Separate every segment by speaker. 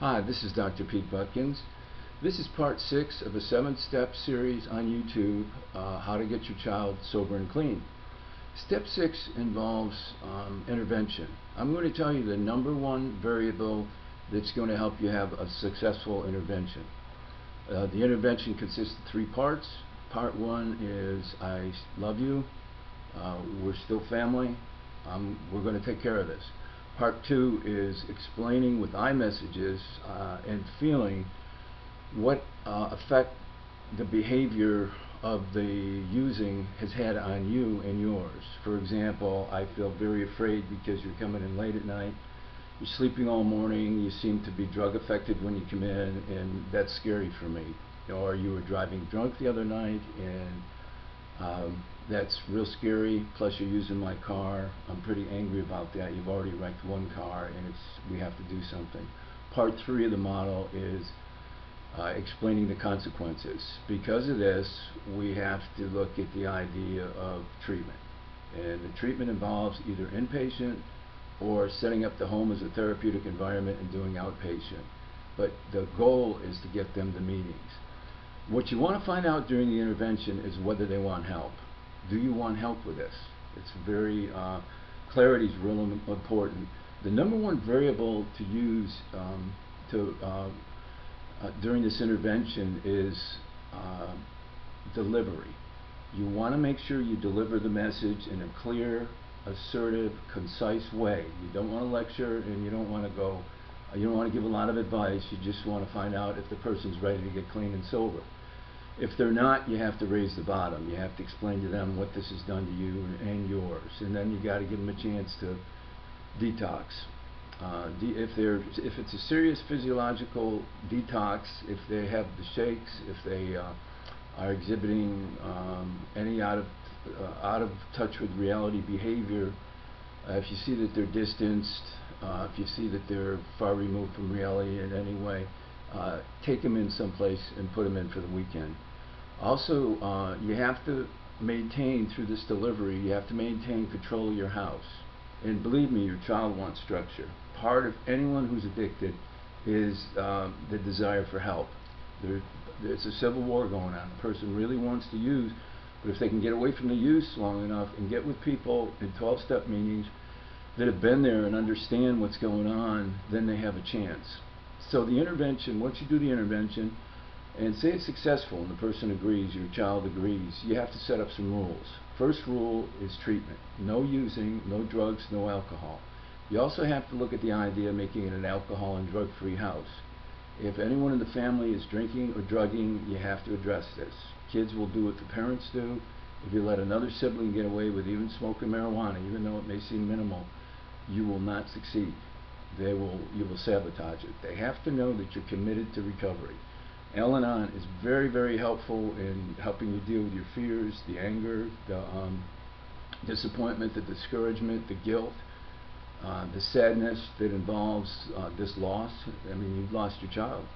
Speaker 1: Hi, this is Dr. Pete Butkins. This is part 6 of a 7-step series on YouTube, how to get your child sober and clean. Step 6 involves intervention. I'm going to tell you the number one variable that's going to help you have a successful intervention. The intervention consists of 3 parts. Part 1 is I love you, we're still family, we're going to take care of this. Part 2 is explaining with iMessages and feeling what effect the behavior of the using has had on you and yours. For example, I feel very afraid because you're coming in late at night, you're sleeping all morning, you seem to be drug affected when you come in, and that's scary for me. Or you were driving drunk the other night, and that's real scary, plus you're using my car. I'm pretty angry about that. You've already wrecked one car and we have to do something. Part 3 of the model is explaining the consequences. Because of this, we have to look at the idea of treatment. And the treatment involves either inpatient or setting up the home as a therapeutic environment and doing outpatient. But the goal is to get them to meetings. What you want to find out during the intervention is whether they want help. Do you want help with this? It's very, clarity is really important. The number one variable to use during this intervention is delivery. You want to make sure you deliver the message in a clear, assertive, concise way. You don't want to lecture, and you don't want to give a lot of advice. You just want to find out if the person's ready to get clean and sober. If they're not, you have to raise the bottom. You have to explain to them what this has done to you and yours, and then you got to give them a chance to detox. If it's a serious physiological detox, if they have the shakes, if they are exhibiting any out of touch with reality behavior, if you see that they're distanced, if you see that they're far removed from reality in any way, take them in someplace and put them in for the weekend. Also, you have to maintain, through this delivery, you have to maintain control of your house. And believe me, your child wants structure. Part of anyone who's addicted is the desire for help. There's a civil war going on. The person really wants to use, but if they can get away from the use long enough and get with people in 12-step meetings that have been there and understand what's going on, then they have a chance. So the intervention, once you do the intervention, and say it's successful and the person agrees, your child agrees, you have to set up some rules. First rule is treatment. No using, no drugs, no alcohol. You also have to look at the idea of making it an alcohol and drug-free house. If anyone in the family is drinking or drugging, you have to address this. Kids will do what the parents do. If you let another sibling get away with even smoking marijuana, even though it may seem minimal, you will not succeed. You will sabotage it. They have to know that you're committed to recovery. Al-Anon is very, very helpful in helping you deal with your fears, the anger, the disappointment, the discouragement, the guilt, the sadness that involves this loss. I mean, you've lost your child,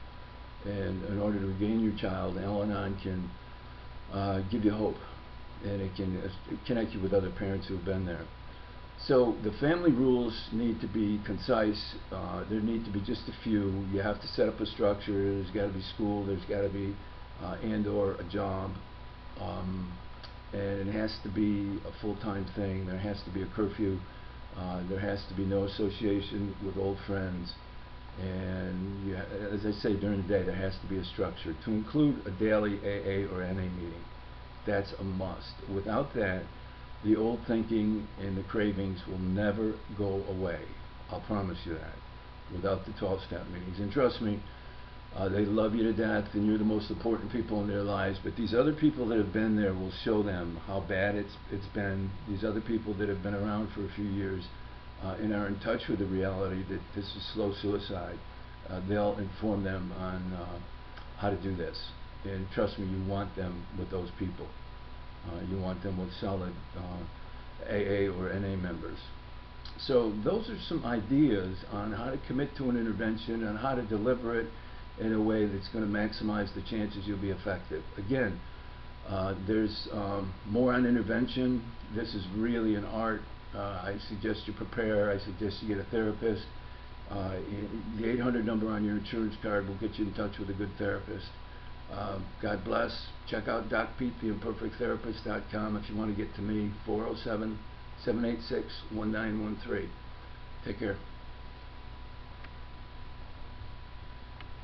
Speaker 1: and in order to regain your child, Al-Anon can give you hope, and it can connect you with other parents who have been there. So the family rules need to be concise. There need to be just a few. You have to set up a structure. There's got to be school. There's got to be and/or a job, and it has to be a full-time thing. There has to be a curfew. There has to be no association with old friends. And as I say, during the day, there has to be a structure to include a daily AA or NA meeting. That's a must. Without that, the old thinking and the cravings will never go away. I'll promise you that. Without the 12-step meetings. And trust me, they love you to death and you're the most important people in their lives, but these other people that have been there will show them how bad it's been. These other people that have been around for a few years and are in touch with the reality that this is slow suicide, they'll inform them on how to do this. And trust me, you want them with those people. You want them with solid AA or NA members. So those are some ideas on how to commit to an intervention and how to deliver it in a way that's going to maximize the chances you'll be effective. Again, there's more on intervention. This is really an art. I suggest you prepare. I suggest you get a therapist. The 800 number on your insurance card will get you in touch with a good therapist. God bless. Check out Doc Pete, theimperfecttherapist.com if you want to get to me, 407-786-1913. Take care.